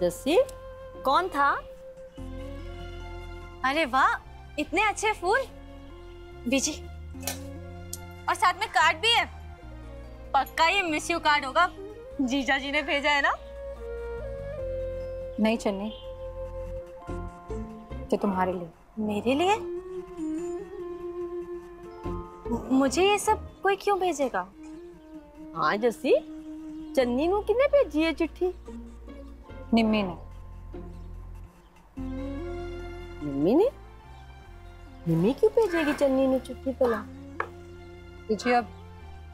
जस्सी, कौन था? अरे वाह, इतने अच्छे फूल बीजी, और साथ में कार्ड भी है। पक्का ये मिस यू कार्ड होगा, जीजा जी ने भेजा है ना? नहीं चन्नी, ये तुम्हारे लिए। मेरे लिए? मुझे ये सब कोई क्यों भेजेगा? हाँ जस्सी, चन्नी नू किने भेजी है चिट्ठी? निम्मी ने। निम्मी ने? निम्मी क्यों भेजेगी चन्नी नू चिट्ठी भला? जी अब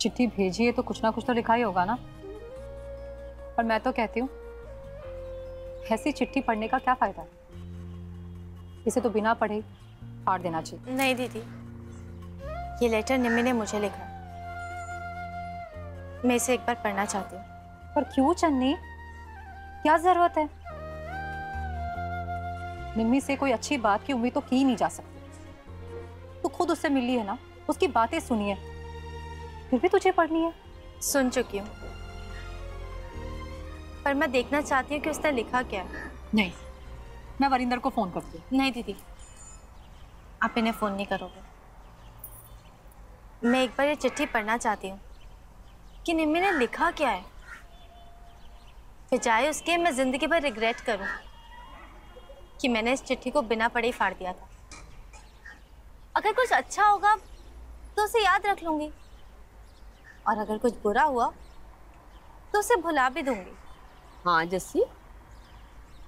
चिट्ठी भेजी है तो कुछ ना कुछ तो लिखा ही होगा ना। पर मैं तो कहती हूँ ऐसी चिट्ठी पढ़ने का क्या फायदा, इसे तो बिना पढ़े फाड़ देना चाहिए। नहीं दीदी, ये लेटर निम्मी ने मुझे लिखा, मैं इसे एक बार पढ़ना चाहती हूँ। पर क्यों चन्नी, क्या जरूरत है? निम्मी से कोई अच्छी बात की उम्मीद तो की नहीं जा सकती। तू खुद उससे मिली है ना, उसकी बातें सुनी है, फिर भी तुझे पढ़नी है? सुन चुकी हूँ, पर मैं देखना चाहती हूँ कि उसने लिखा क्या है। नहीं, मैं वरिंदर को फोन करती हूँ। नहीं दीदी, आप इन्हें फोन नहीं करोगे। मैं एक बार ये चिट्ठी पढ़ना चाहती हूँ कि निम्मी ने लिखा क्या है, बजाय उसके मैं जिंदगी भर रिग्रेट करूँ कि मैंने इस चिट्ठी को बिना पढ़े ही फाड़ दिया था। अगर कुछ अच्छा होगा तो उसे याद रख लूंगी, और अगर कुछ बुरा हुआ तो उसे भुला भी दूंगी। हाँ जस्सी,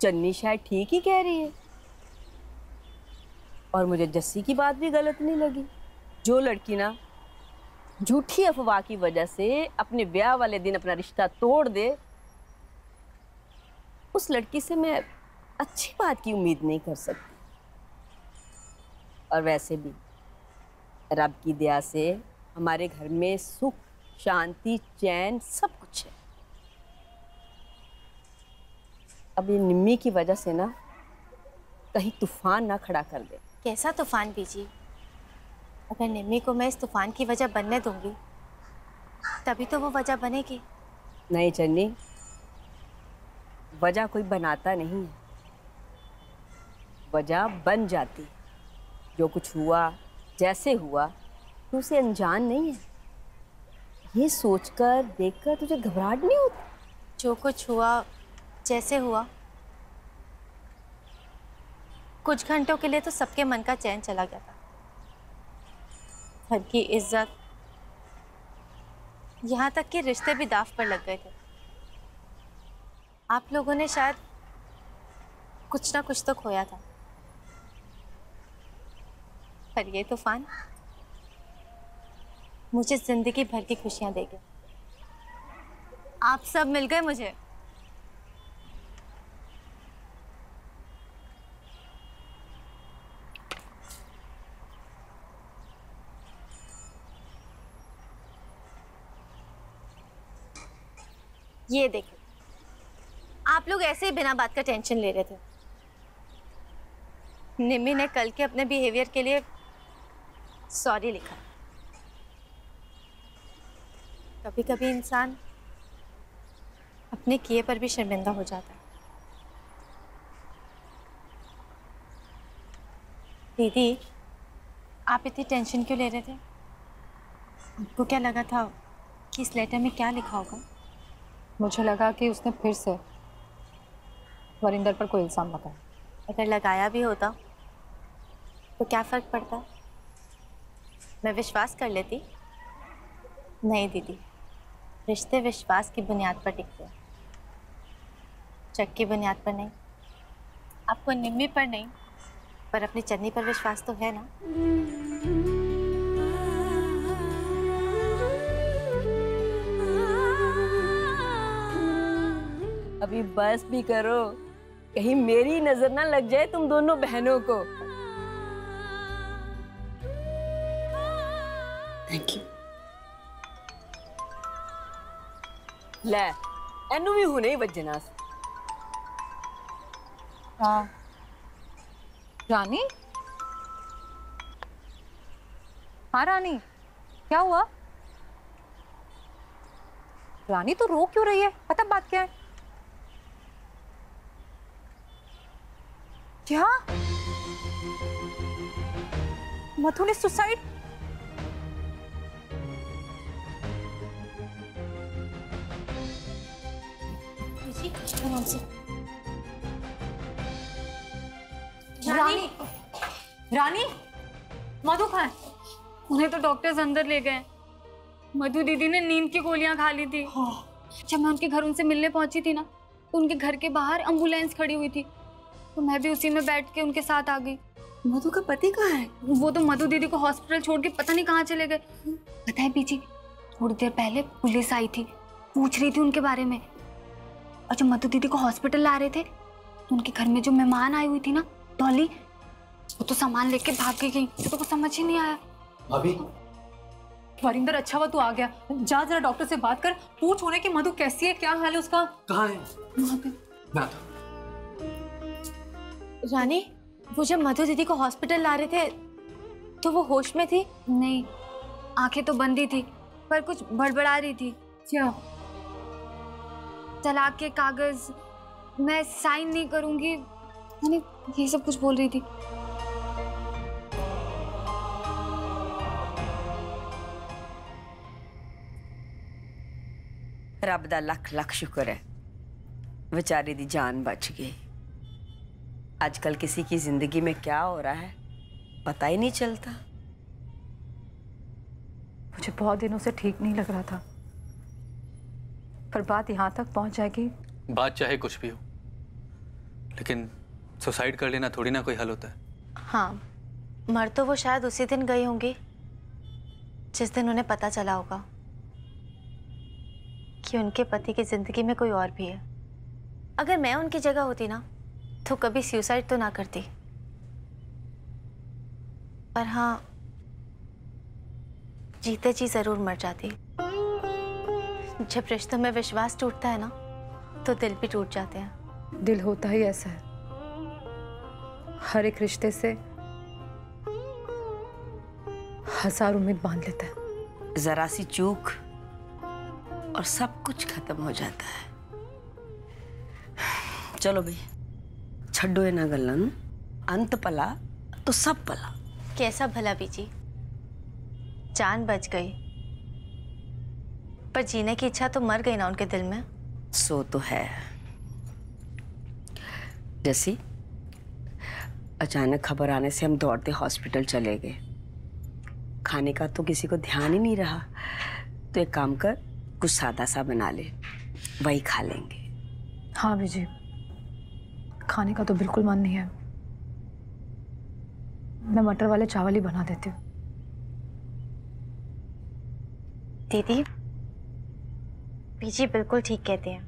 चन्नी शायद ठीक ही कह रही है, और मुझे जस्सी की बात भी गलत नहीं लगी। जो लड़की ना झूठी अफवाह की वजह से अपने ब्याह वाले दिन अपना रिश्ता तोड़ दे, उस लड़की से मैं अच्छी बात की उम्मीद नहीं कर सकती। और वैसे भी रब की दया से हमारे घर में सुख, शांति, चैन सब कुछ है। अब ये निम्मी की वजह से ना कहीं तूफान ना खड़ा कर दे। कैसा तूफान बीजी? अगर निम्मी को मैं इस तूफान की वजह बनने दूंगी तभी तो वो वजह बनेगी। नहीं चन्नी, वजह कोई बनाता नहीं है, वजह बन जाती है। जो कुछ हुआ, जैसे हुआ, तो उसे अनजान नहीं है। ये सोचकर देखकर तुझे घबराहट नहीं होती? जो कुछ हुआ, जैसे हुआ, कुछ घंटों के लिए तो सबके मन का चैन चला गया था। घर की इज्जत, यहाँ तक कि रिश्ते भी दाव पर लग गए थे। आप लोगों ने शायद कुछ ना कुछ तो खोया था, पर ये तूफान मुझे जिंदगी भर की खुशियां देगा। आप सब मिल गए मुझे। ये देखो, आप लोग ऐसे ही बिना बात का टेंशन ले रहे थे। निम्मी ने कल के अपने बिहेवियर के लिए सॉरी लिखा। कभी कभी इंसान अपने किए पर भी शर्मिंदा हो जाता है। दीदी, आप इतनी टेंशन क्यों ले रहे थे? आपको क्या लगा था कि इस लेटर में क्या लिखा होगा? मुझे लगा कि उसने फिर से वरिंदर पर कोई इल्जाम लगाया। अगर लगाया भी होता तो क्या फर्क पड़ता? मैं विश्वास कर लेती। नहीं दीदी, रिश्ते विश्वास की बुनियाद पर टिकते हैं, शक की बुनियाद पर नहीं। आपको निम्मी पर नहीं, पर अपनी चन्नी पर विश्वास तो है ना? अभी बस भी करो, कहीं मेरी नजर ना लग जाए तुम दोनों बहनों को। Thank you. ले, एनू भी हुने ही वजना। हाँ रानी? हाँ रानी, क्या हुआ? रानी तो रो क्यों रही है? पता बात क्या है? क्या? मधु ने सुसाइड? रानी, रानी, मधु कहाँ है? उन्हें तो डॉक्टर्स अंदर ले गए। मधु दीदी ने नींद की गोलियां खा ली थी। जब मैं उनके घर उनसे मिलने पहुंची थी ना, तो उनके घर के बाहर एम्बुलेंस खड़ी हुई थी, तो मैं भी उसी में बैठ के उनके साथ आ गई। मधु का पति कहाँ है? वो तो मधु दीदी को हॉस्पिटल छोड़ के पता नहीं कहाँ चले गए। पता है पीछे थोड़ी देर पहले पुलिस आई थी, पूछ रही थी उनके बारे में। और जब मधु दीदी को हॉस्पिटल ला रहे थे, तो उनके घर में जो मेहमान आई हुई थी ना, डॉली, वो तो सामान लेके भाग के गई। तो कुछ समझ ही नहीं आया। भाभी, वरिंदर, अच्छा हुआ तू आ गया। जा जरा डॉक्टर से बात कर, पूछ उन्हें कि मधु कैसी है, क्या हाल है उसका। कहाँ है? वहाँ पे। मैं आता हूँ। रानी, वो जब मधु दीदी को हॉस्पिटल ला रहे थे तो वो होश में थी? नहीं, आंखें तो बंद ही थी, पर कुछ बड़बड़ा रही थी। क्या? तलाक के कागज मैं साइन नहीं करूंगी, यानी ये सब कुछ बोल रही थी। रब दा लख लख शुक्र है बेचारी दी जान बच गई। आजकल किसी की जिंदगी में क्या हो रहा है पता ही नहीं चलता। मुझे बहुत दिनों से ठीक नहीं लग रहा था, पर बात यहाँ तक पहुँच जाएगी। बात चाहे कुछ भी हो, लेकिन सुसाइड कर लेना थोड़ी ना कोई हल होता है। हाँ, मर तो वो शायद उसी दिन गई होंगी जिस दिन उन्हें पता चला होगा कि उनके पति की जिंदगी में कोई और भी है। अगर मैं उनकी जगह होती ना, तो कभी सुसाइड तो ना करती। पर हाँ, जीते जी जरूर मर जाती। जब रिश्तों में विश्वास टूटता है ना, तो दिल भी टूट जाते हैं। दिल होता ही ऐसा है, हर एक रिश्ते से हजार उम्मीद बांध लेता है। जरा सी चूक और सब कुछ खत्म हो जाता है। चलो भाई, छड्डो इन्हां गल्लां नूं। अंत भला तो सब भला। कैसा भला बीजी? जान बच गई, पर जीने की इच्छा तो मर गई ना उनके दिल में। सो तो है। जैसी अचानक खबर आने से हम दौड़ते हॉस्पिटल चले गए। खाने का तो किसी को ध्यान ही नहीं रहा, तो एक काम कर, कुछ सादा सा बना ले, वही खा लेंगे। हाँ बीजी, खाने का तो बिल्कुल मन नहीं है। मैं मटर वाले चावल ही बना देती हूँ। दीदी, बीजी बिल्कुल ठीक कहते हैं।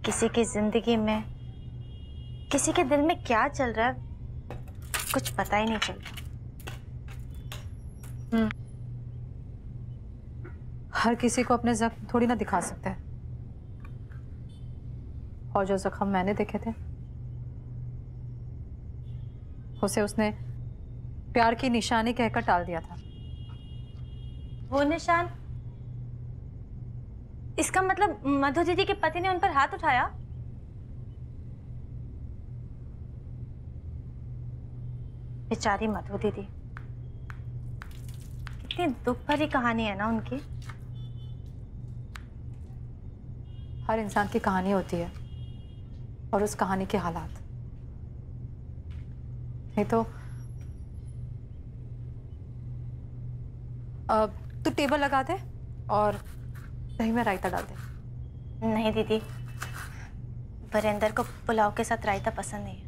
किसी की जिंदगी में, किसी के दिल में क्या चल रहा है, कुछ पता ही नहीं चलता। हर किसी को अपने जख्म थोड़ी ना दिखा सकते हैं, और जो जख्म मैंने देखे थे उसे उसने प्यार की निशानी कहकर टाल दिया था। वो निशान? इसका मतलब मधु दीदी के पति ने उन पर हाथ उठाया? बेचारी मधु दीदी, कितनी दुख भरी कहानी है ना उनकी। हर इंसान की कहानी होती है, और उस कहानी के हालात। नहीं तो तू टेबल लगा दे और दही में रायता डाल दे। नहीं दीदी, वीरेंद्र को पुलाव के साथ रायता पसंद नहीं है।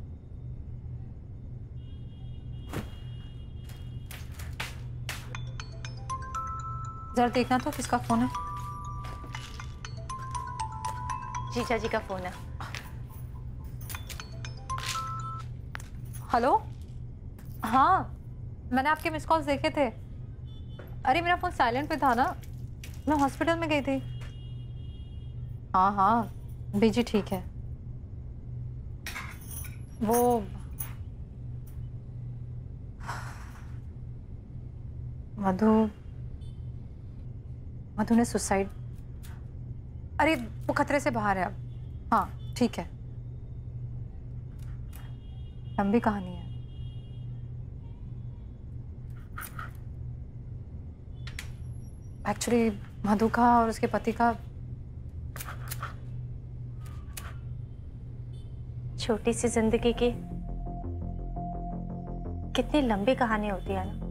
जरा देखना तो किसका फोन है। जीजा जी का फोन है। हेलो, हाँ, मैंने आपके मिस कॉल्स देखे थे। अरे मेरा फोन साइलेंट पे था ना, मैं हॉस्पिटल में गई थी। हाँ हाँ बीजी ठीक है। वो मधु ने सुसाइड, अरे वो खतरे से बाहर है अब। हाँ ठीक है। लंबी कहानी है। एक्चुअली मधु का और उसके पति का छोटी सी जिंदगी की कितनी लंबी कहानी होती है ना।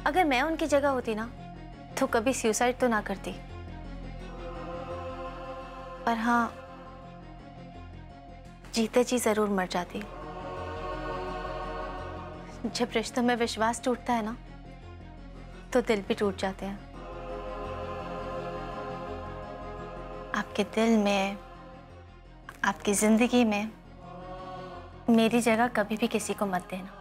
अगर मैं उनकी जगह होती ना तो कभी सुसाइड तो ना करती, पर हाँ जीते जी जरूर मर जाती। जब रिश्तों में विश्वास टूटता है ना तो दिल भी टूट जाते हैं। आपके दिल में, आपकी जिंदगी में मेरी जगह कभी भी किसी को मत देना।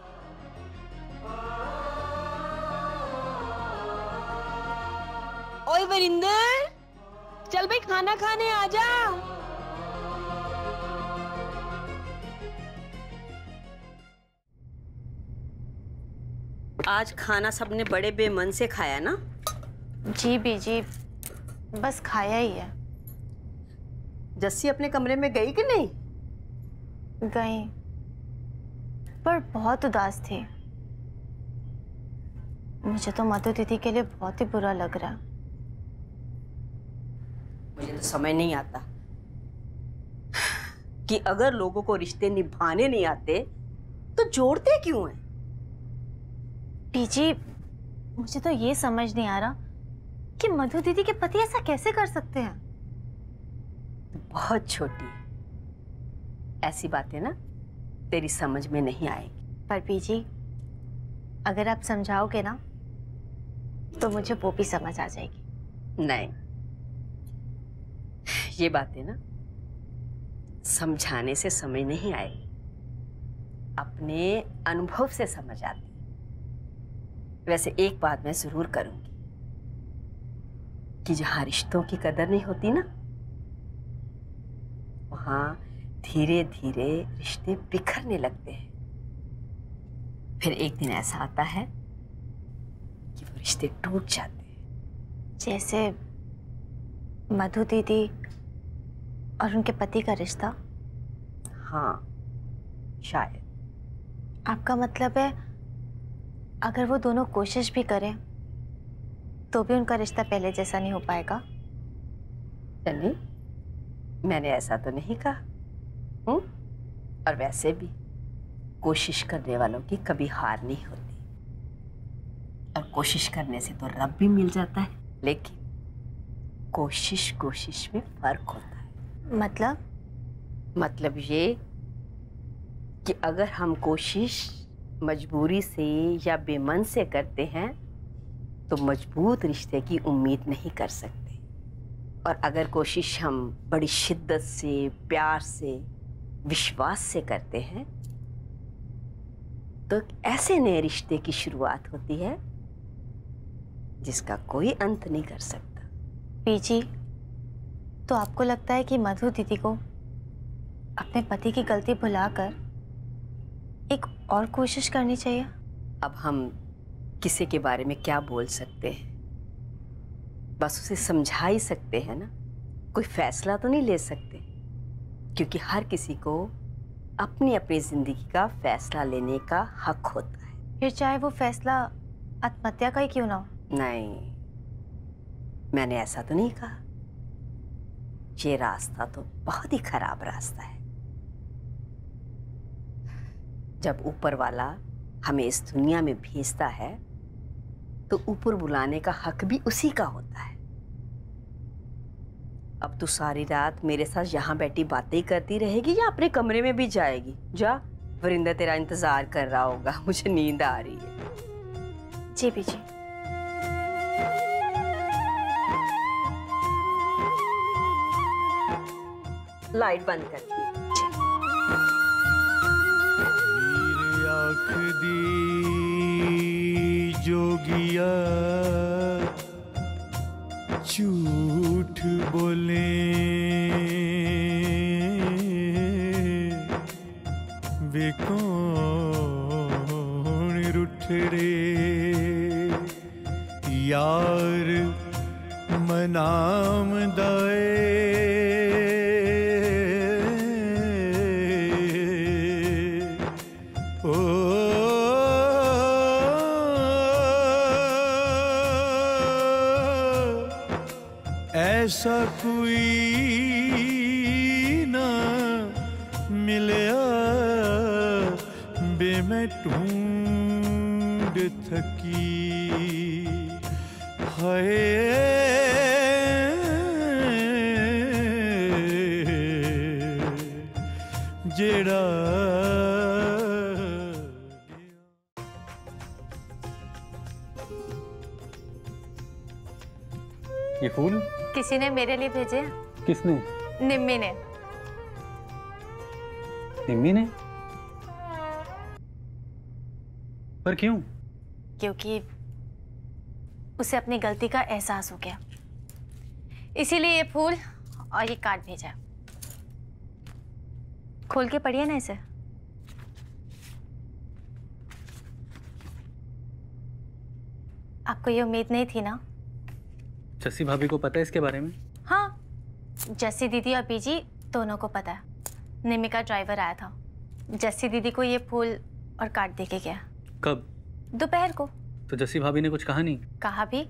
ओए वरिंदर, चल भाई खाना खाने आ जा। आज खाना सबने बड़े बेमन से खाया ना? जी बीजी, बस खाया ही है। जस्सी अपने कमरे में गई कि नहीं? गई, पर बहुत उदास थी। मुझे तो मधु दीदी के लिए बहुत ही बुरा लग रहा है। मुझे तो समझ नहीं आता कि अगर लोगों को रिश्ते निभाने नहीं आते तो जोड़ते क्यों हैं? पीजी, मुझे तो ये समझ नहीं आ रहा कि मधु दीदी के पति ऐसा कैसे कर सकते हैं। बहुत छोटी है, ऐसी बातें ना तेरी समझ में नहीं आएगी। पर पीजी, अगर आप समझाओगे ना तो मुझे वो भी समझ आ जाएगी। नहीं, ये बातें ना समझाने से समझ नहीं आएगी, अपने अनुभव से समझ आती। वैसे एक बात मैं जरूर करूंगी कि जहां रिश्तों की कदर नहीं होती ना, वहां धीरे धीरे रिश्ते बिखरने लगते हैं। फिर एक दिन ऐसा आता है कि वो रिश्ते टूट जाते हैं। जैसे मधु दीदी और उनके पति का रिश्ता। हाँ, शायद। आपका मतलब है अगर वो दोनों कोशिश भी करें तो भी उनका रिश्ता पहले जैसा नहीं हो पाएगा? चलिए, मैंने ऐसा तो नहीं कहा। और वैसे भी कोशिश करने वालों की कभी हार नहीं होती, और कोशिश करने से तो रब भी मिल जाता है, लेकिन कोशिश में फर्क होता है। मतलब ये कि अगर हम कोशिश मजबूरी से या बेमन से करते हैं तो मजबूत रिश्ते की उम्मीद नहीं कर सकते, और अगर कोशिश हम बड़ी शिद्दत से, प्यार से, विश्वास से करते हैं तो ऐसे नए रिश्ते की शुरुआत होती है जिसका कोई अंत नहीं कर सकता। पीजी, तो आपको लगता है कि मधु दीदी को अपने पति की गलती भुलाकर एक और कोशिश करनी चाहिए? अब हम किसी के बारे में क्या बोल सकते हैं, बस उसे समझा ही सकते हैं ना, कोई फैसला तो नहीं ले सकते, क्योंकि हर किसी को अपनी अपनी जिंदगी का फैसला लेने का हक होता है। फिर चाहे वो फैसला आत्महत्या का ही क्यों ना हो। नहीं, मैंने ऐसा तो नहीं कहा। ये रास्ता तो बहुत ही खराब रास्ता है। जब ऊपर वाला हमें इस दुनिया में भेजता है तो ऊपर बुलाने का हक भी उसी का होता है। अब तू सारी रात मेरे साथ यहाँ बैठी बातें करती रहेगी या अपने कमरे में भी जाएगी? जा, वरिंदर तेरा इंतजार कर रहा होगा, मुझे नींद आ रही है। जी बीजी। लाइट बंद कर दी। आँख दी जोगिया झूठ बोले, वे कौन रूठड़े यार मनाम दाए ओ ऐसा कोई ना मिलया बे मैं ढूंढ थकी हाय जेड़ा ये फूल किसी ने मेरे लिए भेजे हैं। किसने? निम्मी ने। निम्मी ने? पर क्यों? क्योंकि उसे अपनी गलती का एहसास हो गया, इसीलिए ये फूल और ये कार्ड भेजा। खोल के पढ़िए ना इसे। आपको ये उम्मीद नहीं थी ना? जस्सी भाभी को पता है इसके बारे में? हाँ, जस्सी दीदी और बीजी दोनों को पता है। निम्मी का ड्राइवर आया था, जस्सी दीदी को ये फूल और कार्ड दे के गया। कब? दोपहर को। तो जस्सी भाभी ने कुछ कहा नहीं? कहा भी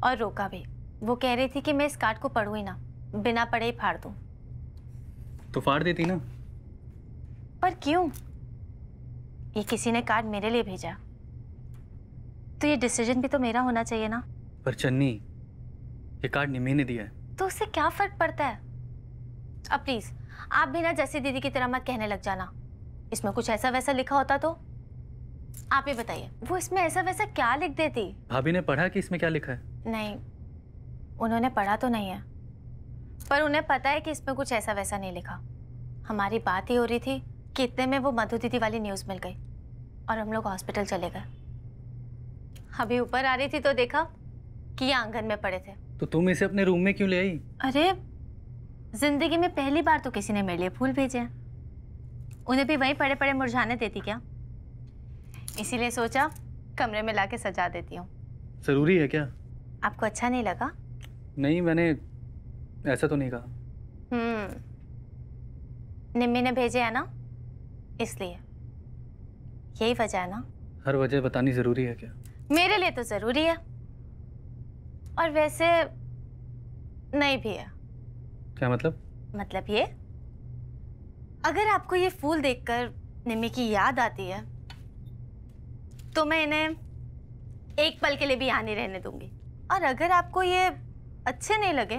और रोका भी। वो कह रही थी कि मैं इस कार्ड को पढ़ूं ही ना, बिना पढ़े ही फाड़ दूं। तो फाड़ देती ना। पर क्यों? ये किसी ने कार्ड मेरे लिए भेजा, तो ये डिसीजन भी तो मेरा होना चाहिए ना। पर चन्नी, ये कार्ड निम्मी ने दिया है। तो उससे क्या फर्क पड़ता है? अब प्लीज आप भी ना जैसी दीदी की तरह मत कहने लग जाना। इसमें कुछ ऐसा वैसा लिखा होता तो आप ही बताइए, वो इसमें ऐसा वैसा क्या लिख देती? भाभी ने पढ़ा कि इसमें क्या लिखा है? नहीं, उन्होंने पढ़ा तो नहीं है, पर उन्हें पता है कि इसमें कुछ ऐसा वैसा नहीं लिखा। हमारी बात ही हो रही थी कि इतने में वो मधु दीदी वाली न्यूज़ मिल गई और हम लोग हॉस्पिटल चले गए। अभी ऊपर आ रही थी तो देखा कि ये आंगन में पड़े थे। तो तुम इसे अपने रूम में क्यों ले आई? अरे जिंदगी में पहली बार तो किसी ने मेरे लिए फूल भेजे हैं, उन्हें भी वहीं पड़े पड़े मुरझाने देती क्या? इसीलिए सोचा कमरे में लाके सजा देती हूँ। जरूरी है क्या? आपको अच्छा नहीं लगा? नहीं, मैंने ऐसा तो नहीं कहा। निम्मी ने भेजे है ना, इसलिए। यही वजह है ना? हर वजह बतानी जरूरी है क्या? मेरे लिए तो जरूरी है, और वैसे नहीं भी है। क्या मतलब? मतलब ये, अगर आपको ये फूल देखकर निम्मी की याद आती है तो मैं इन्हें एक पल के लिए भी यहाँ नहीं रहने दूंगी, और अगर आपको ये अच्छे नहीं लगे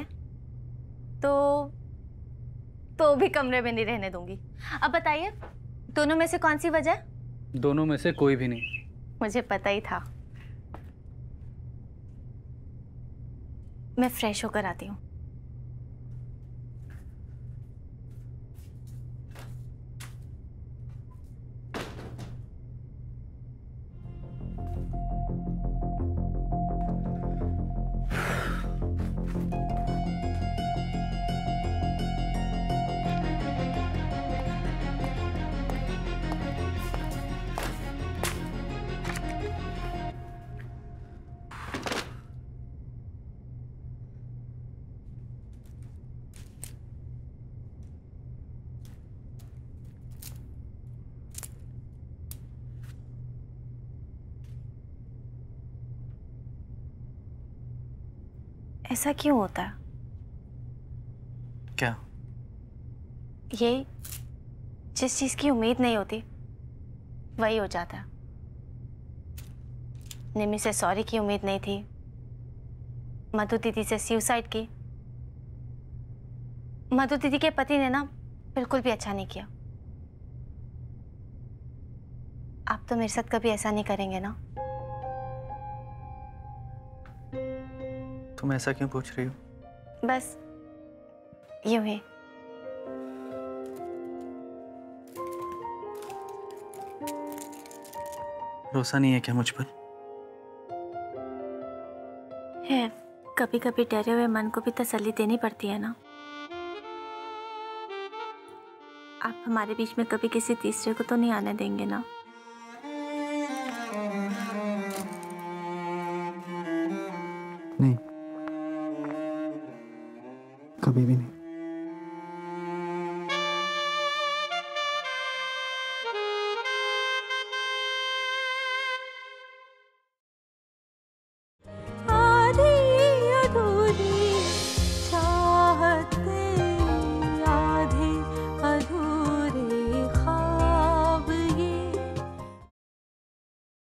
तो भी कमरे में नहीं रहने दूंगी। अब बताइए, दोनों में से कौन सी वजह? दोनों में से कोई भी नहीं। मुझे पता ही था। मैं फ्रेश होकर आती हूँ। ऐसा क्यों होता है? क्या? ये जिस चीज की उम्मीद नहीं होती वही हो जाता है। निम्मी से सॉरी की उम्मीद नहीं थी, मधु दीदी से सुसाइड की। मधु दीदी के पति ने ना बिल्कुल भी अच्छा नहीं किया। आप तो मेरे साथ कभी ऐसा नहीं करेंगे ना? तुम ऐसा क्यों पूछ रही हो? बस यूं ही। भरोसा नहीं है क्या मुझ पर? है, कभी कभी डरे हुए मन को भी तसल्ली देनी पड़ती है ना। आप हमारे बीच में कभी किसी तीसरे को तो नहीं आने देंगे ना? कभी भी नहीं।